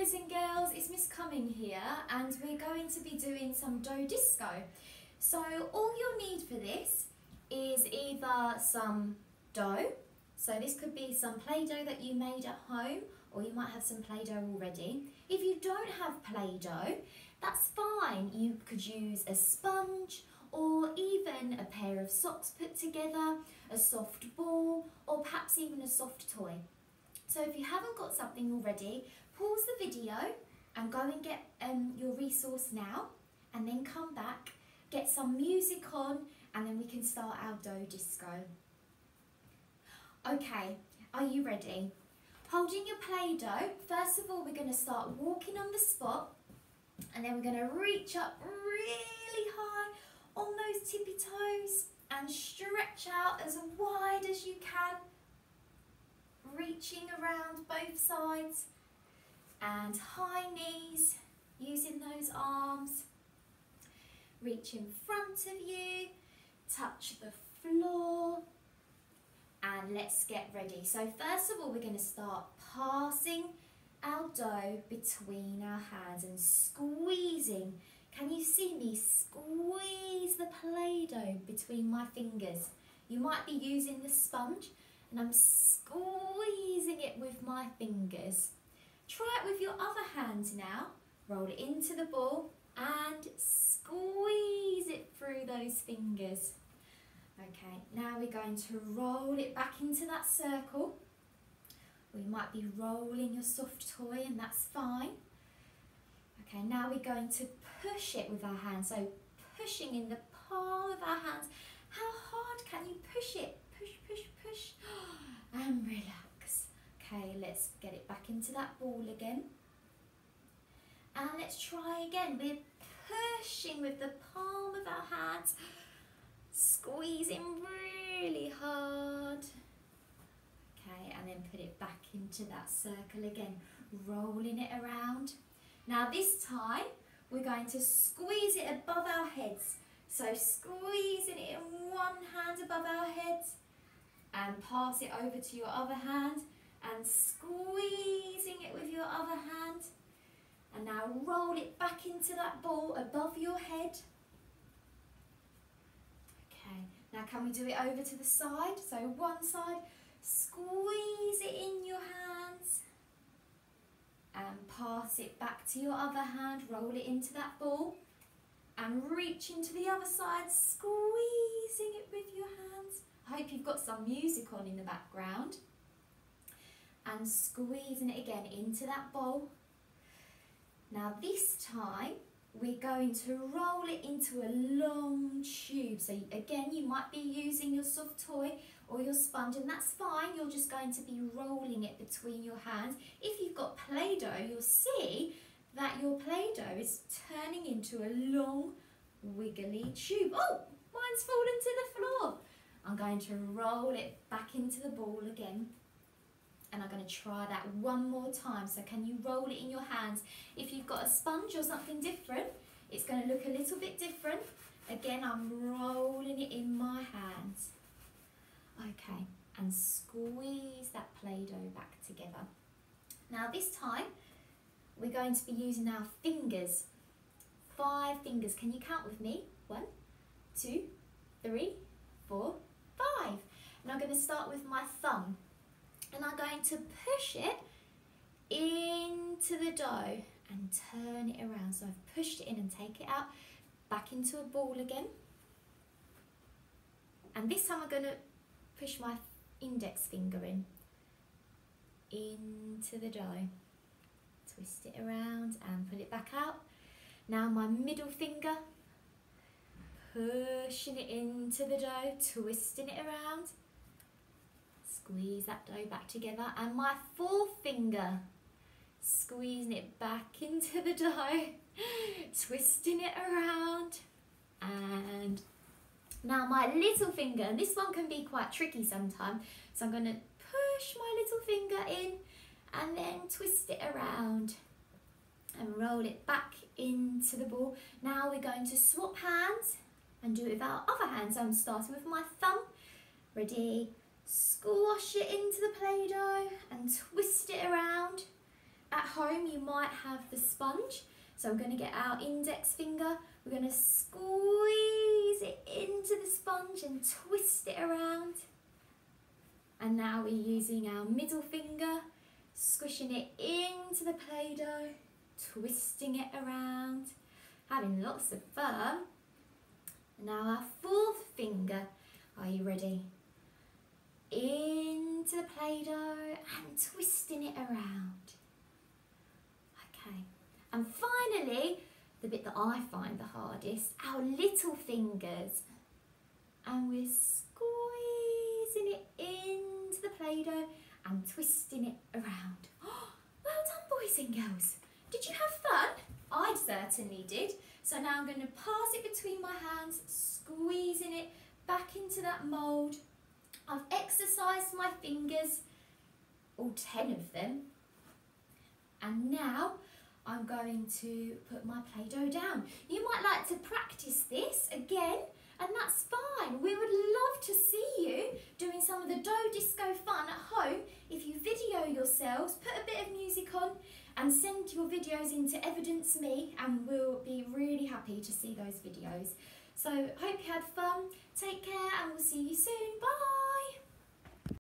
boys and girls, it's Miss Cumming here and we're going to be doing some dough disco. So all you'll need for this is either some dough, so this could be some Play-Doh that you made at home, or you might have some Play-Doh already. If you don't have Play-Doh, that's fine. You could use a sponge or even a pair of socks put together, a soft ball, or perhaps even a soft toy. So if you haven't got something already, pause the video and go and get your resource now, and then come back, get some music on, and then we can start our dough disco. Okay, are you ready? Holding your Play-Doh, first of all we're going to start walking on the spot, and then we're going to reach up really high on those tippy toes and stretch out as wide as you can, reaching around both sides, and high knees, using those arms. Reach in front of you, touch the floor, and let's get ready. So first of all we're going to start passing our dough between our hands and squeezing. Can you see me squeeze the Play-Doh between my fingers? You might be using the sponge, and I'm squeezing it with my fingers. Try it with your other hand now. Roll it into the ball and squeeze it through those fingers. Okay, now we're going to roll it back into that circle. We might be rolling your soft toy, and that's fine. Okay, now we're going to push it with our hands. So pushing in the palm of our hands. How hard can you push it? Push, push, push. And relax. Okay, let's get it back into that ball again. And let's try again. We're pushing with the palm of our hands, squeezing really hard. Okay, and then put it back into that circle again, rolling it around. Now this time, we're going to squeeze it above our heads. So squeezing it in one hand above our heads, and pass it over to your other hand, and squeezing it with your other hand. And now roll it back into that ball above your head. Okay, now can we do it over to the side? So one side, squeeze it in your hands, and pass it back to your other hand, roll it into that ball, and reach into the other side, squeezing it with your hands. I hope you've got some music on in the background. And squeezing it again into that bowl. Now this time we're going to roll it into a long tube. So again, you might be using your soft toy or your sponge, and that's fine. You're just going to be rolling it between your hands. If you've got Play-Doh, you'll see that your Play-Doh is turning into a long wiggly tube. Oh, mine's fallen to the floor. I'm going to roll it back into the ball again, and I'm going to try that one more time. So can you roll it in your hands? If you've got a sponge or something different, it's going to look a little bit different. Again, I'm rolling it in my hands. Okay, and squeeze that Play-Doh back together. Now this time, we're going to be using our fingers. 5 fingers. Can you count with me? 1, 2, 3, 4, 5. And I'm going to start with my thumb. And I'm going to push it into the dough and turn it around. So I've pushed it in and take it out, back into a ball again. And this time I'm going to push my index finger into the dough. Twist it around and put it back out. Now my middle finger, pushing it into the dough, twisting it around. Squeeze that dough back together, and my forefinger, squeezing it back into the dough, twisting it around. And now my little finger, and this one can be quite tricky sometimes, so I'm going to push my little finger in and then twist it around and roll it back into the ball. Now we're going to swap hands and do it with our other hand. So I'm starting with my thumb. Ready? Squash it into the Play-Doh and twist it around. At home you might have the sponge. So I'm going to get our index finger, we're going to squeeze it into the sponge and twist it around. And now we're using our middle finger, squishing it into the Play-Doh, twisting it around, having lots of fun. And now our fourth finger, are you ready? Into the Play-Doh and twisting it around. Okay, and finally, the bit that I find the hardest, our little fingers. And we're squeezing it into the Play-Doh and twisting it around. Oh, well done, boys and girls. Did you have fun? I certainly did. So now I'm going to pass it between my hands, squeezing it back into that mould. I've exercised my fingers, all 10 of them. And now I'm going to put my Play-Doh down. You might like to practice this again, and that's fine. We would love to see you doing some of the dough disco fun at home. If you video yourselves, put a bit of music on and send your videos into Evidence Me, and we'll be really happy to see those videos. So hope you had fun. Take care and we'll see you soon. Bye.